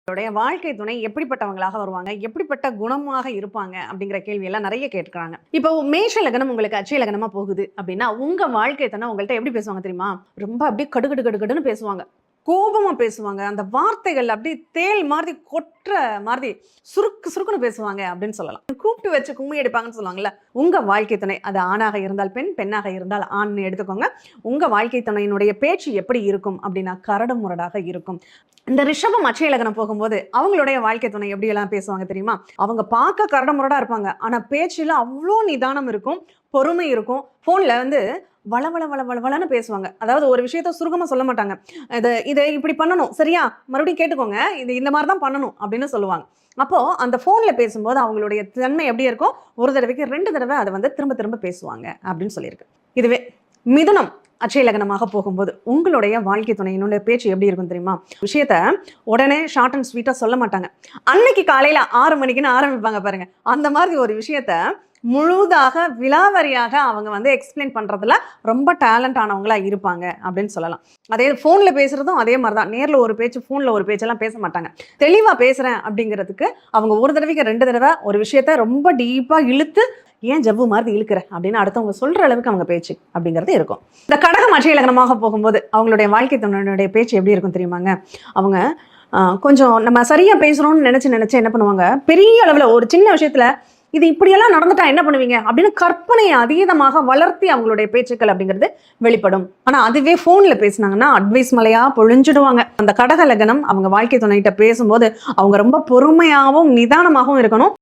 உங்களுடைய வாழ்க்கை துணை எப்படிப்பட்டவங்களாக வருவாங்க, எப்படிப்பட்ட குணமாக இருப்பாங்க அப்படிங்கிற கேள்வியெல்லாம் நிறைய கேட்கறாங்க. இப்போ மேஷ லக்னம் உங்களுக்கு அட்சய லக்னமா போகுது அப்படின்னா, உங்க வாழ்க்கை துணை உங்கள்ட்ட எப்படி பேசுவாங்க தெரியுமா? ரொம்ப அப்படியே கடுகடு கடுகடுன்னு பேசுவாங்க. கோபமா பேசுவாங்க. அந்த வார்த்தைகள் அப்படியே தேள் மாதிரி கொட்டுற மாதிரி சுருக்கு சுருக்குன்னு பேசுவாங்க அப்படின்னு சொல்லலாம். கூப்பிட்டு வச்சு கும்மி அடிப்பாங்கன்னு சொல்லுவாங்கல்ல. உங்க வாழ்க்கை துணை அது ஆணாக இருந்தால் பெண், பெண்ணாக இருந்தால் ஆண்னு எடுத்துக்கோங்க. உங்க வாழ்க்கை துணையினுடைய பேச்சு எப்படி இருக்கும் அப்படின்னா கரடு முரடாக இருக்கும். இந்த ரிஷபம் அட்சய லக்னம் போகும்போது அவங்களுடைய வாழ்க்கை துணை எப்படி எல்லாம் பேசுவாங்க தெரியுமா? அவங்க பார்க்க கரடு முரடா இருப்பாங்க. ஆனா பேச்சுல அவ்வளோ நிதானம் இருக்கும், பொறுமை இருக்கும். போன்ல வந்து வளவளன்னு பேசுவாங்க. அதாவது ஒரு விஷயத்த சுருக்கமா சொல்ல மாட்டாங்க. இதை இப்படி பண்ணணும் சரியா, மறுபடியும் கேட்டுக்கோங்க, இது இந்த மாதிரி தான் பண்ணணும் அப்படின்னு சொல்லுவாங்க. அப்போ அந்த போன்ல பேசும்போது அவங்களுடைய தன்மை எப்படி இருக்கும், ஒரு தடவைக்கு 2 தடவை அதை வந்து திரும்ப திரும்ப பேசுவாங்க அப்படின்னு சொல்லியிருக்கு. இதுவே மிதுனம் அட்சய லக்னமாக போகும்போது உங்களுடைய வாழ்க்கை துணையினுடைய பேச்சு எப்படி இருக்கும் தெரியுமா? விஷயத்த உடனே ஷார்ட் அண்ட் ஸ்வீட்டா சொல்ல மாட்டாங்க. அன்னைக்கு காலையில 6 மணிக்குன்னு ஆரம்பிப்பாங்க பாருங்க. அந்த மாதிரி ஒரு விஷயத்த முழுதாக விலாவரியாக அவங்க வந்து எக்ஸ்பிளைன் பண்றதுல ரொம்ப டேலண்ட் ஆனவங்களா இருப்பாங்க அப்படின்னு சொல்லலாம். அதே போன்ல பேசுறதும் அதே மாதிரிதான். நேர்ல ஒரு பேச்சு, போன்ல ஒரு பேச்செல்லாம் பேச மாட்டாங்க. தெளிவா பேசுறேன் அப்படிங்கிறதுக்கு அவங்க ஒரு தடவைக்கு 2 தடவை ஒரு விஷயத்த ரொம்ப டீப்பா இழுத்து, ஏன் ஜவ்வு மாதிரி இழுக்கிற அப்படின்னு அடுத்தவங்க சொல்ற அளவுக்கு அவங்க பேச்சு அப்படிங்கிறது இருக்கும். இந்த கடகம் அட்சய லக்னமாக போகும்போது அவங்களுடைய வாழ்க்கை துணையுடைய பேச்சு எப்படி இருக்கும் தெரியுமாங்க? அவங்க கொஞ்சம் நம்ம சரியா பேசுறோம்னு நினைச்சு என்ன பண்ணுவாங்க, பெரிய அளவுல ஒரு சின்ன விஷயத்துல இது இப்படியெல்லாம் நடந்துட்டா என்ன பண்ணுவீங்க அப்படின்னு கற்பனையை அதீதமாக வளர்த்தி அவங்களுடைய பேச்சுக்கள் அப்படிங்கிறது வெளிப்படும். ஆனா அதுவே போன்ல பேசினாங்கன்னா அட்வைஸ் மலையா பொழிஞ்சிடுவாங்க. அந்த கடக லக்னம் அவங்க வாழ்க்கை துணைகிட்ட பேசும்போது அவங்க ரொம்ப பொறுமையாகவும் நிதானமாகவும் இருக்கணும்.